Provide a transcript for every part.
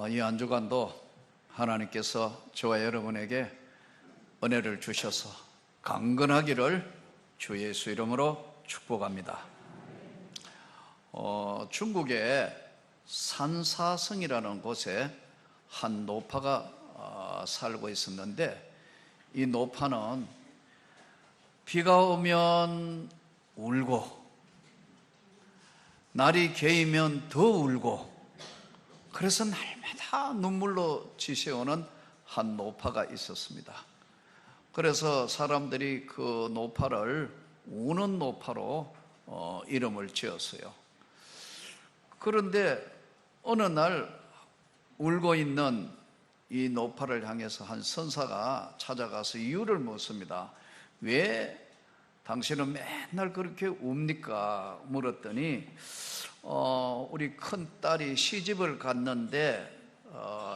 이 한 주간도 하나님께서 저와 여러분에게 은혜를 주셔서 강건하기를 주 예수 이름으로 축복합니다. 중국의 산사성이라는 곳에 한 노파가 살고 있었는데, 이 노파는 비가 오면 울고 날이 개이면 더 울고, 그래서 날마다 눈물로 지새우는 한 노파가 있었습니다. 그래서 사람들이 그 노파를 우는 노파로 이름을 지었어요. 그런데 어느 날 울고 있는 이 노파를 향해서 한 선사가 찾아가서 이유를 묻습니다. 왜 당신은 맨날 그렇게 웁니까? 물었더니 우리 큰 딸이 시집을 갔는데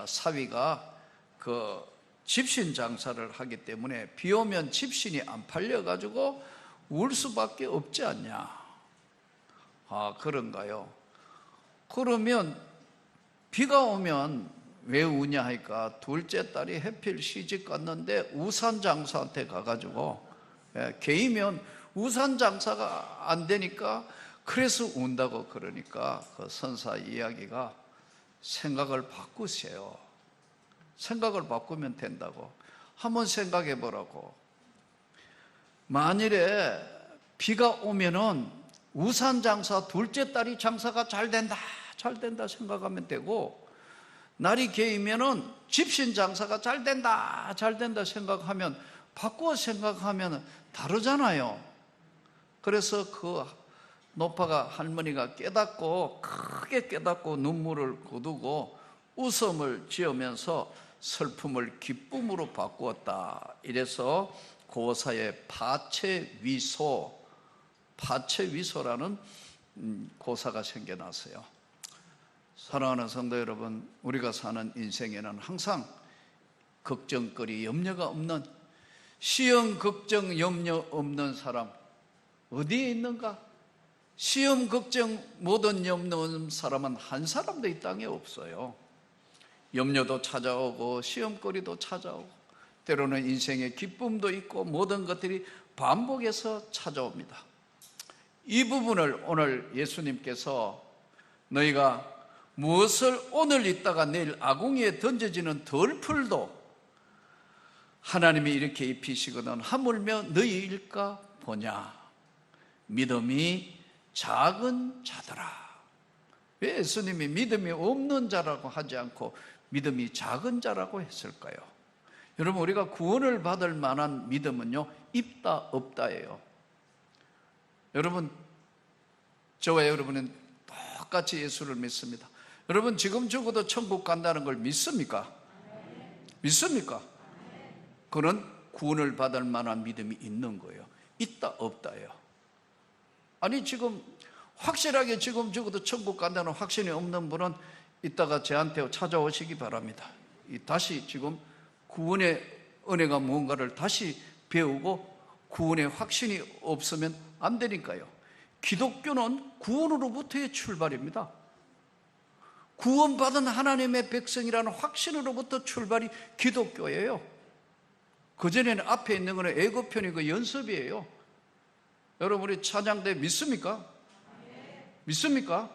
사위가 그 집신 장사를 하기 때문에 비 오면 집신이 안 팔려가지고 울 수밖에 없지 않냐. 아, 그런가요? 그러면 비가 오면 왜 우냐 하니까 둘째 딸이 해필 시집 갔는데 우산 장사한테 가가지고 개이면 우산 장사가 안 되니까 그래서 운다고. 그러니까 그 선사 이야기가 생각을 바꾸세요. 생각을 바꾸면 된다고. 한번 생각해 보라고. 만일에 비가 오면은 우산 장사, 둘째 딸이 장사가 잘 된다 생각하면 되고, 날이 개이면은 집신 장사가 잘 된다 생각하면, 바꾸어 생각하면 다르잖아요. 그래서 그 노파가, 할머니가 깨닫고, 크게 깨닫고 눈물을 거두고 웃음을 지으면서 슬픔을 기쁨으로 바꾸었다. 이래서 고사의 파채위소라는 고사가 생겨났어요. 사랑하는 성도 여러분, 우리가 사는 인생에는 항상 걱정거리, 염려가 없는, 시험, 걱정, 염려 없는 사람 어디에 있는가? 시험, 걱정, 모든 염려 없는 사람은 한 사람도 이 땅에 없어요. 염려도 찾아오고 시험거리도 찾아오고, 때로는 인생의 기쁨도 있고, 모든 것들이 반복해서 찾아옵니다. 이 부분을 오늘 예수님께서 너희가 무엇을 오늘 있다가 내일 아궁이에 던져지는 덜풀도 하나님이 이렇게 입히시거든 하물며 너희일까 보냐. 믿음이 작은 자더라. 왜 예수님이 믿음이 없는 자라고 하지 않고 믿음이 작은 자라고 했을까요? 여러분, 우리가 구원을 받을 만한 믿음은요, 있다 없다예요. 여러분, 저와 여러분은 똑같이 예수를 믿습니다. 여러분, 지금 죽어도 천국 간다는 걸 믿습니까? 믿습니까? 그는 구원을 받을 만한 믿음이 있는 거예요. 있다 없다예요. 아니, 지금 확실하게 지금 죽어도 천국 간다는 확신이 없는 분은 이따가 저한테 찾아오시기 바랍니다. 다시 지금 구원의 은혜가 무언가를 다시 배우고, 구원의 확신이 없으면 안 되니까요. 기독교는 구원으로부터의 출발입니다. 구원받은 하나님의 백성이라는 확신으로부터 출발이 기독교예요. 그전에는 앞에 있는 것은 예고편이고 연습이에요. 여러분, 우리 찬양대 믿습니까? 믿습니까?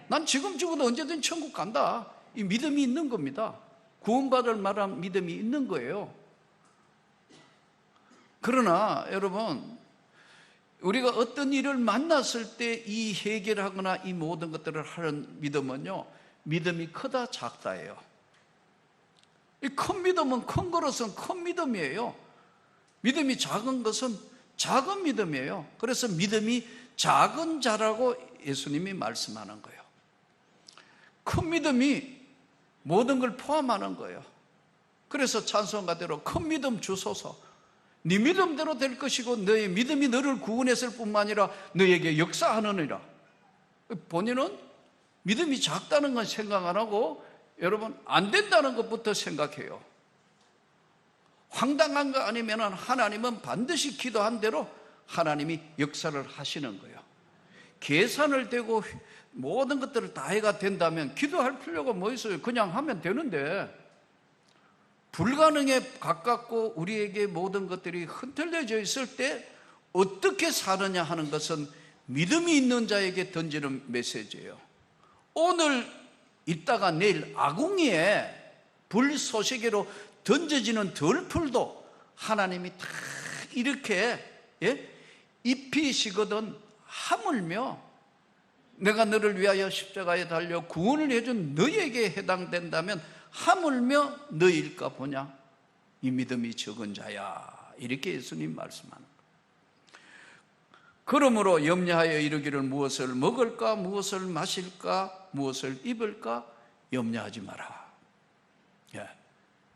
난 지금 죽어도 언제든 천국 간다. 이 믿음이 있는 겁니다. 구원받을 만한 믿음이 있는 거예요. 그러나 여러분, 우리가 어떤 일을 만났을 때 이 해결하거나 이 모든 것들을 하는 믿음은요, 믿음이 크다 작다예요. 이 큰 믿음은 큰 것은 큰 믿음이에요. 믿음이 작은 것은 작은 믿음이에요. 그래서 믿음이 작은 자라고 예수님이 말씀하는 거예요. 큰 믿음이 모든 걸 포함하는 거예요. 그래서 찬송가대로 큰 믿음 주소서, 네 믿음대로 될 것이고 너의 믿음이 너를 구원했을 뿐만 아니라 너에게 역사하느니라. 본인은 믿음이 작다는 건 생각 안 하고, 여러분, 안 된다는 것부터 생각해요. 황당한 거 아니면 하나님은 반드시 기도한 대로 하나님이 역사를 하시는 거예요. 계산을 대고 모든 것들을 다 해가 된다면 기도할 필요가 뭐 있어요? 그냥 하면 되는데, 불가능에 가깝고 우리에게 모든 것들이 흔들려져 있을 때 어떻게 사느냐 하는 것은 믿음이 있는 자에게 던지는 메시지예요. 오늘 있다가 내일 아궁이에 불쏘시개로 던져지는 덜풀도 하나님이 다 이렇게 입히시거든. 하물며 내가 너를 위하여 십자가에 달려 구원을 해준 너에게 해당된다면 하물며 너일까 보냐, 이 믿음이 적은 자야, 이렇게 예수님 말씀하는 거예요. 그러므로 염려하여 이르기를 무엇을 먹을까, 무엇을 마실까, 무엇을 입을까 염려하지 마라.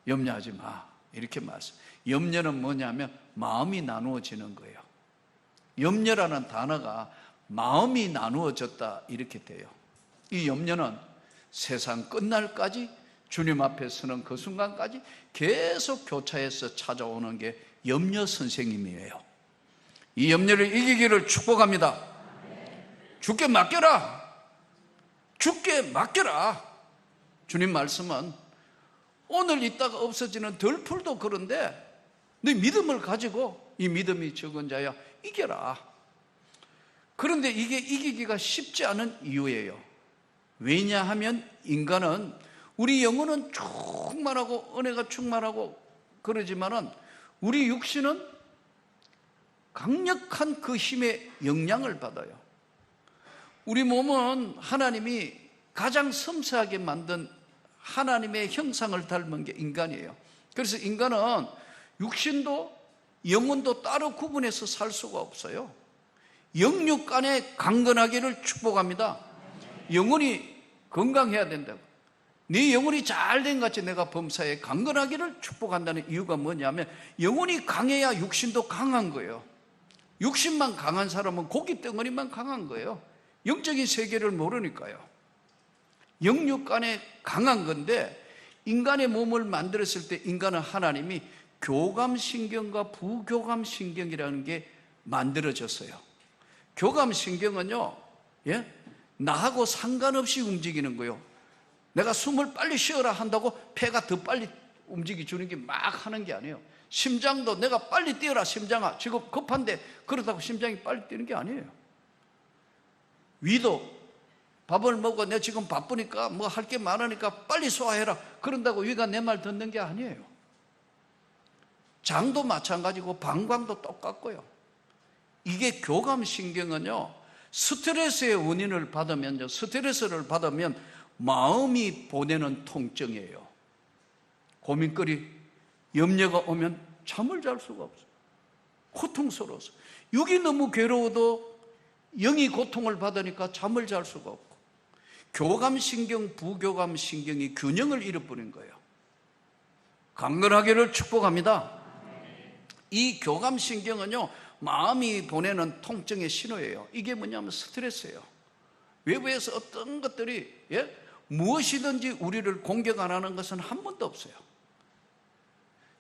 염려하지 마, 이렇게 말씀. 염려는 뭐냐면 마음이 나누어지는 거예요. 염려라는 단어가 마음이 나누어졌다, 이렇게 돼요. 이 염려는 세상 끝날까지, 주님 앞에 서는 그 순간까지 계속 교차해서 찾아오는 게 염려 선생님이에요. 이 염려를 이기기를 축복합니다. 주께 맡겨라. 주께 맡겨라. 주님 말씀은 오늘 있다가 없어지는 덜풀도 그런데 네 믿음을 가지고, 이 믿음이 적은 자야, 이겨라. 그런데 이게 이기기가 쉽지 않은 이유예요. 왜냐하면 인간은, 우리 영혼은 충만하고 은혜가 충만하고 그러지만은 우리 육신은 강력한 그 힘의 영향을 받아요. 우리 몸은 하나님이 가장 섬세하게 만든 하나님의 형상을 닮은 게 인간이에요. 그래서 인간은 육신도 영혼도 따로 구분해서 살 수가 없어요. 영육 간에 강건하기를 축복합니다. 영혼이 건강해야 된다고. 네 영혼이 잘된 같이 내가 범사에 강건하기를 축복한다는 이유가 뭐냐면, 영혼이 강해야 육신도 강한 거예요. 육신만 강한 사람은 고기 덩어리만 강한 거예요. 영적인 세계를 모르니까요. 영육 간에 강한 건데, 인간의 몸을 만들었을 때 인간은 하나님이 교감신경과 부교감신경이라는 게 만들어졌어요. 교감신경은요, 나하고 상관없이 움직이는 거예요. 내가 숨을 빨리 쉬어라 한다고 폐가 더 빨리 움직여주는 게 막 하는 게 아니에요. 심장도 내가 빨리 뛰어라, 심장아, 지금 급한데, 그렇다고 심장이 빨리 뛰는 게 아니에요. 위도 밥을 먹어, 내가 지금 바쁘니까 뭐 할 게 많으니까 빨리 소화해라, 그런다고 위가 내 말 듣는 게 아니에요. 장도 마찬가지고 방광도 똑같고요. 이게 교감신경은요, 스트레스의 원인을 받으면요, 스트레스를 받으면 마음이 보내는 통증이에요. 고민거리, 염려가 오면 잠을 잘 수가 없어요. 고통스러워서. 육이 너무 괴로워도 영이 고통을 받으니까 잠을 잘 수가 없고, 교감신경, 부교감신경이 균형을 잃어버린 거예요. 강건하기를 축복합니다. 이 교감신경은요, 마음이 보내는 통증의 신호예요. 이게 뭐냐면 스트레스예요. 외부에서 어떤 것들이 무엇이든지 우리를 공격 안 하는 것은 한 번도 없어요.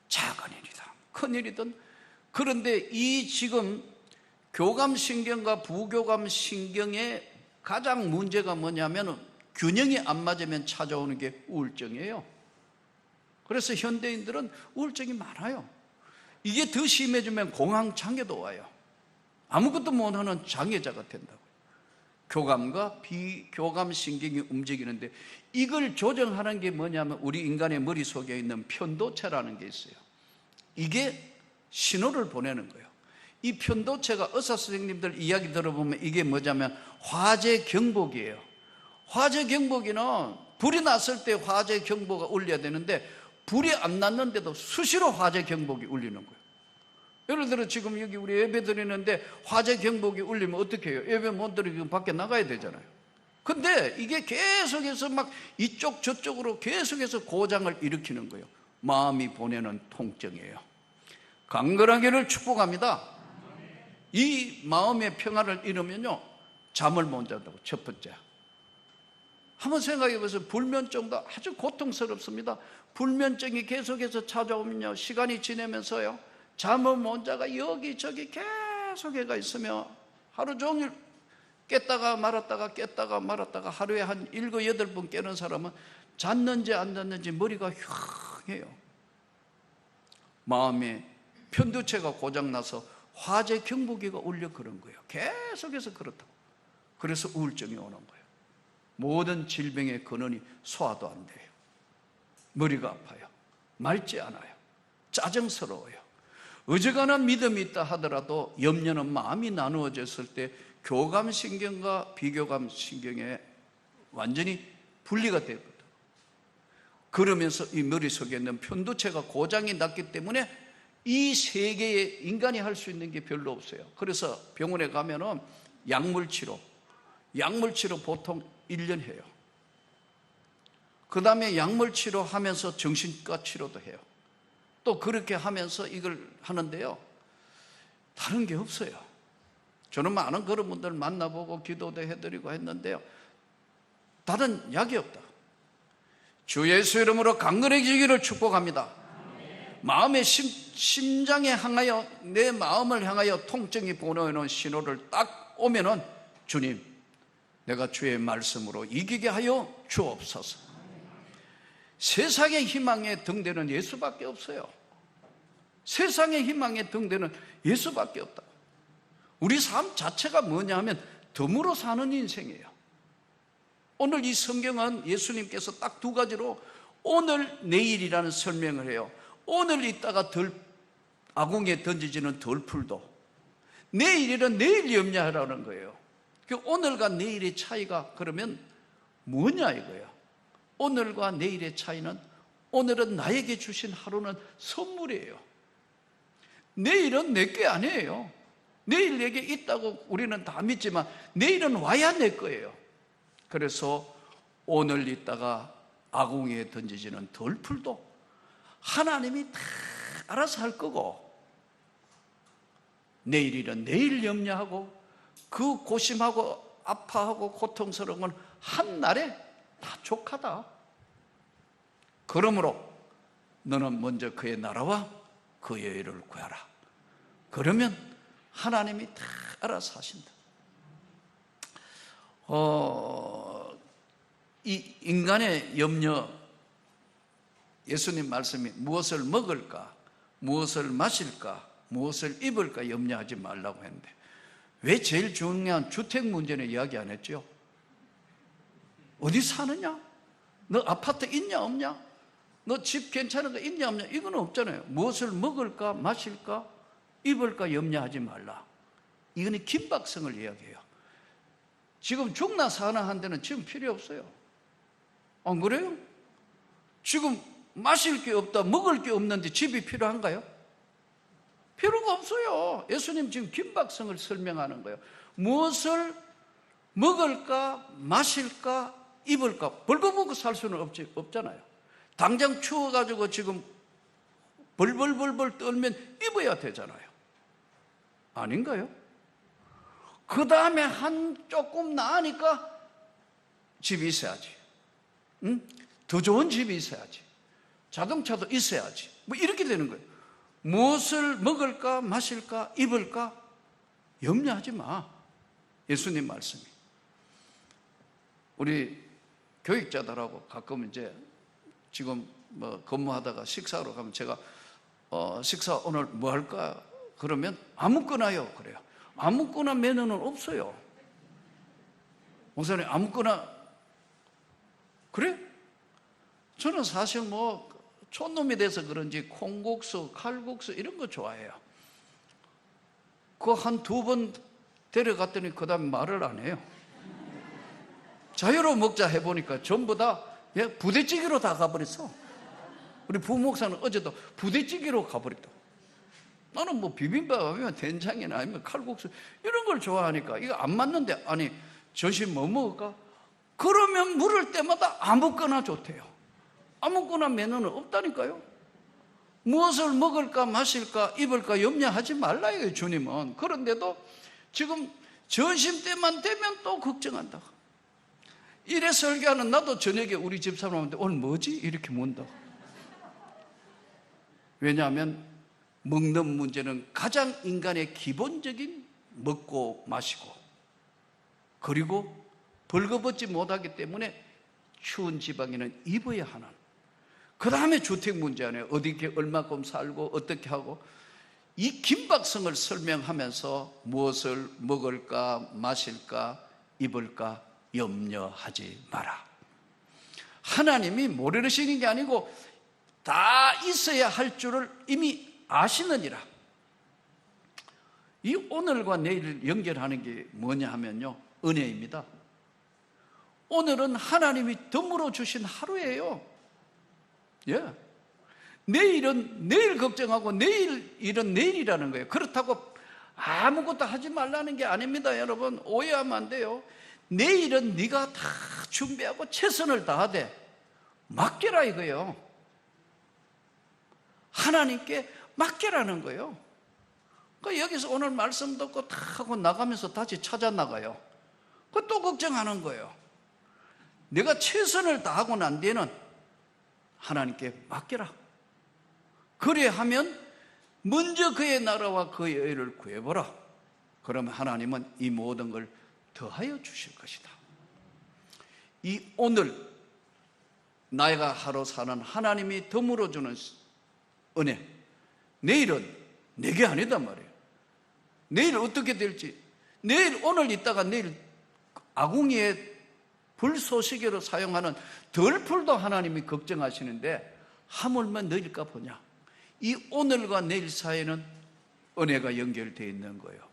작은 일이든 큰 일이든. 그런데 이 지금 교감신경과 부교감신경의 가장 문제가 뭐냐면, 균형이 안 맞으면 찾아오는 게 우울증이에요. 그래서 현대인들은 우울증이 많아요. 이게 더 심해지면 공황장애도 와요. 아무것도 못하는 장애자가 된다고요. 교감과 비교감신경이 움직이는데, 이걸 조정하는 게 뭐냐면 우리 인간의 머릿속에 있는 편도체라는 게 있어요. 이게 신호를 보내는 거예요. 이 편도체가, 의사 선생님들 이야기 들어보면 이게 뭐냐면 화재 경보기예요. 화재 경보기는 불이 났을 때 화재 경보가 울려야 되는데, 불이 안 났는데도 수시로 화재 경보기 울리는 거예요. 예를 들어 지금 여기 우리 예배 드리는데 화재 경보기 울리면 어떻게 해요? 예배 못 드리고 밖에 나가야 되잖아요. 근데 이게 계속해서 막 이쪽 저쪽으로 계속해서 고장을 일으키는 거예요. 마음이 보내는 통증이에요. 강건하기를 축복합니다. 이 마음의 평화를 잃으면요, 잠을 못 잔다고. 첫 번째, 한번 생각해 보세요. 불면증도 아주 고통스럽습니다. 불면증이 계속해서 찾아오면요, 시간이 지나면서요, 잠을 못 자가 여기저기 계속해가 있으며 하루 종일 깼다가 말았다가 하루에 한 7, 8번 깨는 사람은 잤는지 안 잤는지 머리가 흉해요. 마음에 편두체가 고장나서 화재 경보기가 울려 그런 거예요. 계속해서 그렇다고. 그래서 우울증이 오는 거예요. 모든 질병의 근원이 소화도 안 돼요. 머리가 아파요. 맑지 않아요. 짜증스러워요. 어지간한 믿음이 있다 하더라도 염려는 마음이 나누어졌을 때 교감신경과 비교감신경에 완전히 분리가 되거든. 그러면서 이 머릿속에 있는 편두체가 고장이 났기 때문에 이 세계에 인간이 할 수 있는 게 별로 없어요. 그래서 병원에 가면은 약물치료 보통 1년 해요. 그 다음에 약물치료 하면서 정신과 치료도 해요. 또 그렇게 하면서 이걸 하는데요, 다른 게 없어요. 저는 많은 그런 분들 만나보고 기도도 해드리고 했는데요, 다른 약이 없다. 주 예수 이름으로 강건해지기를 축복합니다. 마음의 심장에 향하여, 내 마음을 향하여 통증이 보내는 신호를 딱 오면은, 주님, 내가 주의 말씀으로 이기게 하여 주옵소서. 세상의 희망의 등대는 예수밖에 없어요. 세상의 희망의 등대는 예수밖에 없다. 우리 삶 자체가 뭐냐 하면 덤으로 사는 인생이에요. 오늘 이 성경은 예수님께서 딱 2가지로 오늘 내일이라는 설명을 해요. 오늘 있다가 아궁이에 던지지는 덜풀도, 내일이란 내일 염려하라는 거예요. 그 오늘과 내일의 차이가 그러면 뭐냐 이거예요. 오늘과 내일의 차이는, 오늘은 나에게 주신 하루는 선물이에요. 내일은 내 게 아니에요. 내일 내게 있다고 우리는 다 믿지만 내일은 와야 내 거예요. 그래서 오늘 있다가 아궁이에 던지지는 덜풀도 하나님이 다 알아서 할 거고, 내일이란 내일 염려하고 그 고심하고 아파하고 고통스러운 건 한날에 다 족하다. 그러므로 너는 먼저 그의 나라와 그의 의를 구하라. 그러면 하나님이 다 알아서 하신다. 이 인간의 염려, 예수님 말씀이 무엇을 먹을까, 무엇을 마실까, 무엇을 입을까 염려하지 말라고 했는데, 왜 제일 중요한 주택 문제는 이야기 안 했죠? 어디 사느냐? 너 아파트 있냐 없냐? 너 집 괜찮은 거 있냐 없냐? 이건 없잖아요. 무엇을 먹을까 마실까 입을까 염려하지 말라. 이거는 긴박성을 이야기해요. 지금 죽나 사나 한 데는 지금 필요 없어요. 안 그래요? 지금 마실 게 없다, 먹을 게 없는데 집이 필요한가요? 필요가 없어요. 예수님 지금 긴박성을 설명하는 거예요. 무엇을 먹을까 마실까 입을까 벌거벗고 살 수는 없잖아요. 당장 추워가지고 지금 벌벌벌벌 떨면 입어야 되잖아요. 아닌가요? 그 다음에 조금 나으니까 집이 있어야지. 응? 더 좋은 집이 있어야지. 자동차도 있어야지. 뭐 이렇게 되는 거예요. 무엇을 먹을까 마실까 입을까 염려하지 마. 예수님 말씀이. 우리 교육자들하고 가끔 이제 지금 뭐 근무하다가 식사하러 가면 제가 식사 오늘 뭐 할까? 그러면 아무거나요. 그래요. 아무거나 메뉴는 없어요. 목사님 아무거나 그래? 저는 사실 뭐 촌놈이 돼서 그런지 콩국수, 칼국수 이런 거 좋아해요. 그거 한 2번 데려갔더니 그 다음에 말을 안 해요. 자유로 먹자 해보니까 전부 다 부대찌개로 다 가버렸어. 우리 부목사는 어제도 부대찌개로 가버렸다. 나는 뭐 비빔밥 아니면 된장이나 아니면 칼국수 이런 걸 좋아하니까 이거 안 맞는데, 아니 점심 뭐 먹을까? 그러면 물을 때마다 아무거나 좋대요. 아무거나 메뉴는 없다니까요. 무엇을 먹을까 마실까 입을까 염려하지 말라요 주님은. 그런데도 지금 점심때만 되면 또 걱정한다. 이래 설교하는 나도 저녁에 우리 집사람한테 오늘 뭐지? 이렇게 묻는다. 왜냐하면 먹는 문제는 가장 인간의 기본적인 먹고 마시고 그리고 벌거벗지 못하기 때문에 추운 지방에는 입어야 하는, 그 다음에 주택 문제 안에 어디 얼마큼 살고 어떻게 하고, 이 긴박성을 설명하면서 무엇을 먹을까 마실까 입을까 염려하지 마라. 하나님이 모르시는 게 아니고 다 있어야 할 줄을 이미 아시느니라. 이 오늘과 내일을 연결하는 게 뭐냐 하면요, 은혜입니다. 오늘은 하나님이 덤으로 주신 하루예요. 예. 내일은 내일 걱정하고 내일 일은 내일이라는 거예요. 그렇다고 아무것도 하지 말라는 게 아닙니다. 여러분, 오해하면 안 돼요. 내일은 네가 다 준비하고 최선을 다하되 맡겨라 이거예요. 하나님께 맡겨라는 거예요. 그러니까 여기서 오늘 말씀 듣고 다 하고 나가면서 다시 찾아 나가요. 그 또 걱정하는 거예요. 내가 최선을 다하고 난 뒤에는 하나님께 맡겨라. 그래 하면 먼저 그의 나라와 그의 의를 구해보라. 그러면 하나님은 이 모든 걸 더하여 주실 것이다. 이 오늘 나이가 하루 사는 하나님이 덤으로 주는 은혜, 내일은 내게 아니다 말이에요. 내일 어떻게 될지, 내일 오늘 있다가 내일 아궁이에 불쏘시개로 사용하는 덜풀도 하나님이 걱정하시는데 하물며 내일까 보냐. 이 오늘과 내일 사이에는 은혜가 연결되어 있는 거예요.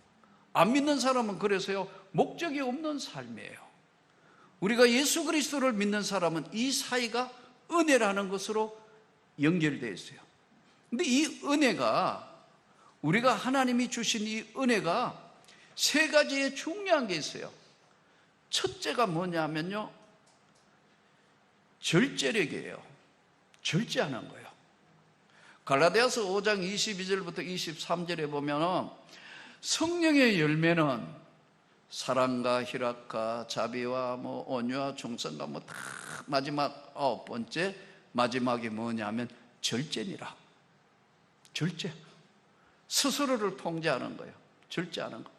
안 믿는 사람은 그래서요, 목적이 없는 삶이에요. 우리가 예수 그리스도를 믿는 사람은 이 사이가 은혜라는 것으로 연결되어 있어요. 근데 이 은혜가, 우리가 하나님이 주신 이 은혜가 세 가지의 중요한 게 있어요. 첫째가 뭐냐면요, 절제력이에요. 절제하는 거예요. 갈라디아서 5장 22절부터 23절에 보면 성령의 열매는 사랑과 희락과 자비와 온유와 충성과 다 마지막 9번째, 마지막이 뭐냐면 절제니라. 절제. 스스로를 통제하는 거예요. 절제하는 거.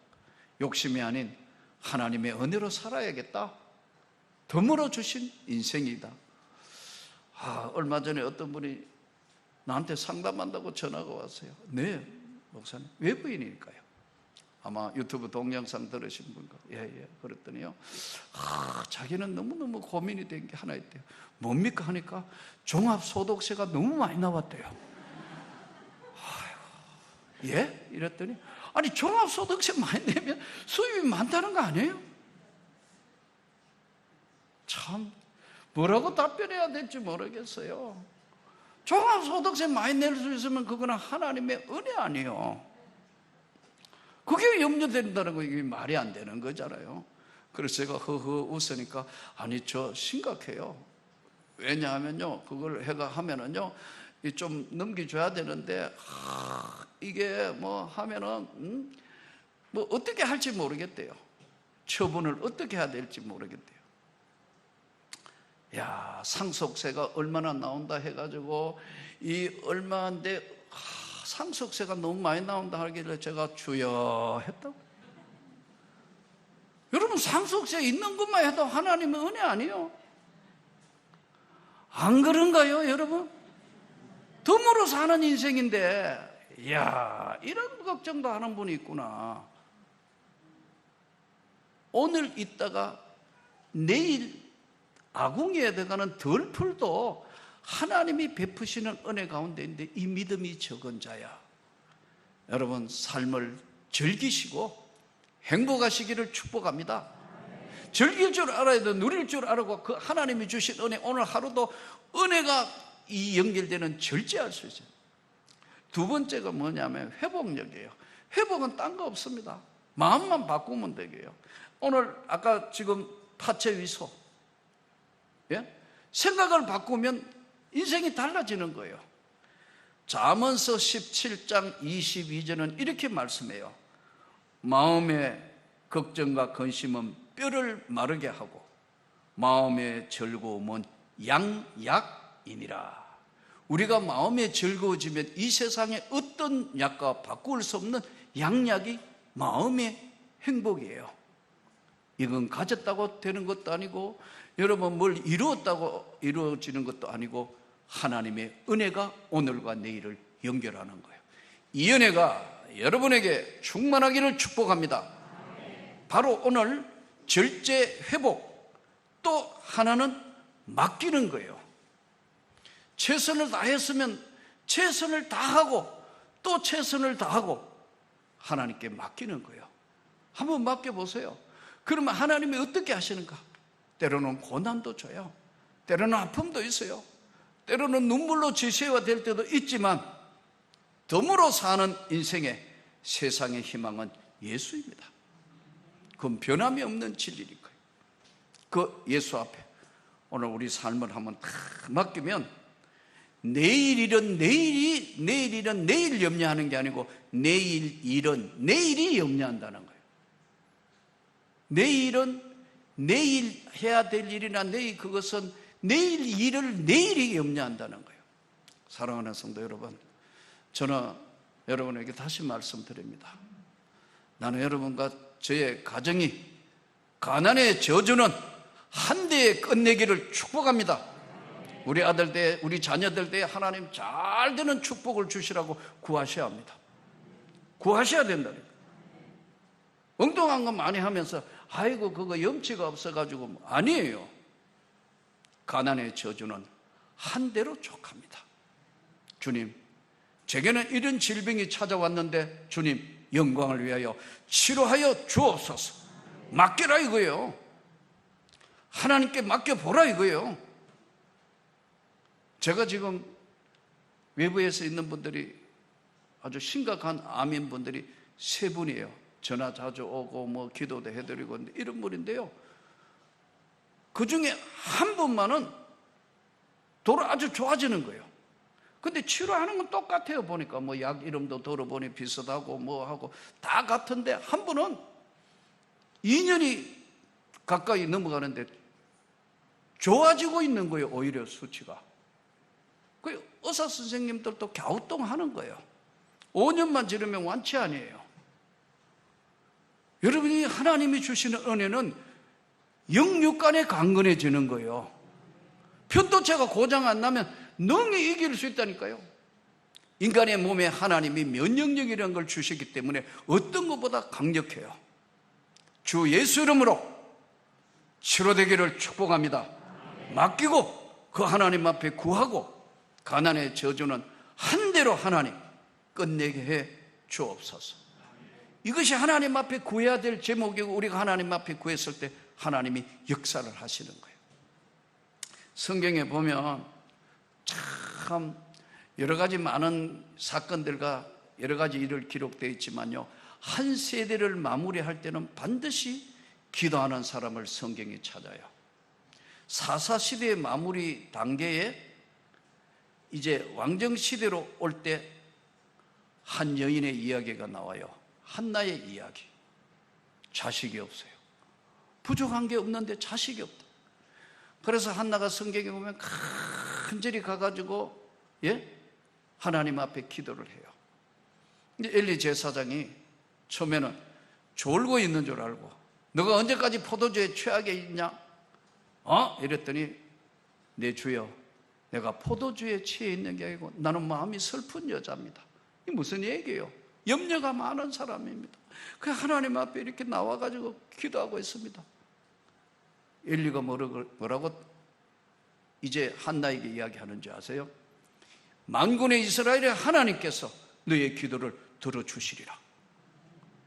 욕심이 아닌 하나님의 은혜로 살아야겠다. 덤으로 주신 인생이다. 얼마 전에 어떤 분이 나한테 상담한다고 전화가 왔어요. 네, 목사님. 외부인이니까요. 아마 유튜브 동영상 들으신 분과. 예, 그랬더니요. 자기는 너무너무 고민이 된 게 하나 있대요. 뭡니까 하니까 종합소득세가 너무 많이 나왔대요. 예? 이랬더니, 아니 종합소득세 많이 내면 수입이 많다는 거 아니에요? 참 뭐라고 답변해야 될지 모르겠어요. 종합소득세 많이 낼 수 있으면 그거는 하나님의 은혜 아니에요. 그게 염려된다는 거, 이게 말이 안 되는 거잖아요. 그래서 제가 허허 웃으니까, 아니 저 심각해요. 왜냐하면요, 그걸 해가 하면은요 좀 넘겨줘야 되는데 이게 하면은 어떻게 할지 모르겠대요. 처분을 어떻게 해야 될지 모르겠대요. 야, 상속세가 얼마나 나온다 해가지고 이 얼마인데 상속세가 너무 많이 나온다 하길래 제가 주여 했다고. 여러분, 상속세 있는 것만 해도 하나님의 은혜 아니에요? 안 그런가요, 여러분? 덤으로 사는 인생인데, 이야, 이런 걱정도 하는 분이 있구나. 오늘 있다가 내일 아궁이에 들어가는 덜풀도 하나님이 베푸시는 은혜 가운데인데 이 믿음이 적은 자야. 여러분, 삶을 즐기시고 행복하시기를 축복합니다. 즐길 줄 알아야 돼. 누릴 줄 알고 그 하나님이 주신 은혜, 오늘 하루도 은혜가 이 연결되는 절제할 수 있어요. 두 번째가 뭐냐면 회복력이에요. 회복은 딴 거 없습니다. 마음만 바꾸면 되게요. 오늘 아까 지금 파체 위소, 예? 생각을 바꾸면 인생이 달라지는 거예요. 잠언서 17장 22절은 이렇게 말씀해요. 마음의 걱정과 근심은 뼈를 마르게 하고 마음의 즐거움은 양약이니라. 우리가 마음에 즐거워지면 이 세상에 어떤 약과 바꿀 수 없는 양약이 마음의 행복이에요. 이건 가졌다고 되는 것도 아니고 여러분 뭘 이루었다고 이루어지는 것도 아니고 하나님의 은혜가 오늘과 내일을 연결하는 거예요. 이 은혜가 여러분에게 충만하기를 축복합니다. 바로 오늘 절제 회복, 또 하나는 맡기는 거예요. 최선을 다했으면 최선을 다하고 또 최선을 다하고 하나님께 맡기는 거예요. 한번 맡겨보세요. 그러면 하나님이 어떻게 하시는가? 때로는 고난도 줘요. 때로는 아픔도 있어요. 때로는 눈물로 지새야 될 때도 있지만 덤으로 사는 인생의 세상의 희망은 예수입니다. 그건 변함이 없는 진리니까요. 그 예수 앞에 오늘 우리 삶을 한번 다 맡기면 내일 일은 내일 염려하는 게 아니고 내일 일은 내일이 염려한다는 거예요. 내일은 내일 해야 될 일이나 내일 그것은 내일 일을 내일이 염려한다는 거예요. 사랑하는 성도 여러분, 저는 여러분에게 다시 말씀드립니다. 나는 여러분과 저의 가정이 가난의 저주는 한 대에 끝내기를 축복합니다. 우리 아들 때, 우리 자녀들 때 하나님 잘 되는 축복을 주시라고 구하셔야 합니다. 구하셔야 된다니까. 엉뚱한 거 많이 하면서 아이고 그거 염치가 없어가지고 아니에요. 가난의 저주는 한 대로 족합니다. 주님, 제게는 이런 질병이 찾아왔는데 주님 영광을 위하여 치료하여 주옵소서. 맡겨라 이거예요. 하나님께 맡겨보라 이거예요. 제가 지금 외부에서 있는 분들이 아주 심각한 암인 분들이 3분이에요. 전화 자주 오고 뭐 기도도 해드리고 이런 분인데요. 그 중에 한 분만은 아주 좋아지는 거예요. 근데 치료하는 건 똑같아요. 보니까 뭐 약 이름도 들어보니 비슷하고 뭐 하고 다 같은데 한 분은 2년이 가까이 넘어가는데 좋아지고 있는 거예요. 오히려 수치가. 그 의사 선생님들도 갸우뚱하는 거예요. 5년만 지르면 완치 아니에요. 여러분이 하나님이 주시는 은혜는 영육간에 강건해지는 거예요. 편도체가 고장 안 나면 능히 이길 수 있다니까요. 인간의 몸에 하나님이 면역력이라는 걸 주시기 때문에 어떤 것보다 강력해요. 주 예수 이름으로 치료되기를 축복합니다. 맡기고 그 하나님 앞에 구하고 가난의 저주는 한 대로 하나님 끝내게 해 주옵소서. 이것이 하나님 앞에 구해야 될 제목이고 우리가 하나님 앞에 구했을 때 하나님이 역사를 하시는 거예요. 성경에 보면 참 여러 가지 많은 사건들과 여러 가지 일을 기록되어 있지만요, 한 세대를 마무리할 때는 반드시 기도하는 사람을 성경이 찾아요. 사사시대의 마무리 단계에 이제 왕정시대로 올 때 한 여인의 이야기가 나와요. 한나의 이야기. 자식이 없어요. 부족한 게 없는데 자식이 없다. 그래서 한나가 성경에 보면 간절히 가가지고 하나님 앞에 기도를 해요. 근데 엘리 제사장이 처음에는 졸고 있는 줄 알고 너가 언제까지 포도주에 취하게 있냐? 이랬더니 내 주여, 내가 포도주에 취해 있는 게 아니고 나는 마음이 슬픈 여자입니다. 이게 무슨 얘기예요? 염려가 많은 사람입니다. 그 하나님 앞에 이렇게 나와가지고 기도하고 있습니다. 엘리가 뭐라고 이제 한나에게 이야기하는지 아세요? 만군의 이스라엘의 하나님께서 너의 기도를 들어주시리라.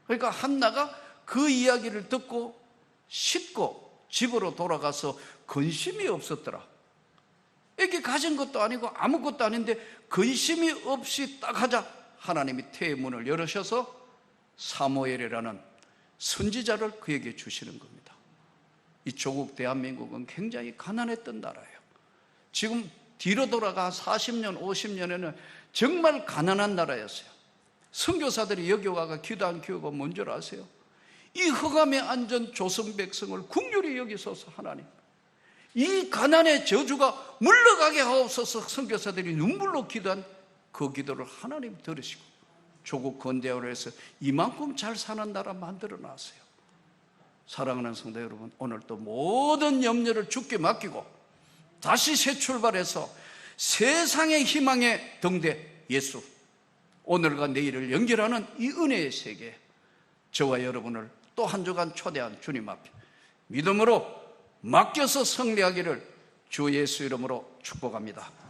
그러니까 한나가 그 이야기를 듣고 씻고 집으로 돌아가서 근심이 없었더라. 애기 가진 것도 아니고 아무것도 아닌데 근심이 없이 딱 하자 하나님이 태의 문을 열으셔서 사무엘이라는 선지자를 그에게 주시는 겁니다. 이 조국 대한민국은 굉장히 가난했던 나라예요. 지금 뒤로 돌아가 40년, 50년에는 정말 가난한 나라였어요. 선교사들이 여기 와가 기도한 기회가 뭔 줄 아세요? 이 흑암에 앉은 조선 백성을 긍휼히 여기소서 하나님. 이 가난의 저주가 물러가게 하옵소서. 선교사들이 눈물로 기도한 그 기도를 하나님 들으시고 조국 건대화를 해서 이만큼 잘 사는 나라 만들어 놨어요. 사랑하는 성도 여러분, 오늘 또 모든 염려를 주께 맡기고 다시 새 출발해서 세상의 희망의 등대 예수, 오늘과 내일을 연결하는 이 은혜의 세계, 저와 여러분을 또 한 주간 초대한 주님 앞에 믿음으로 맡겨서 승리하기를 주 예수 이름으로 축복합니다.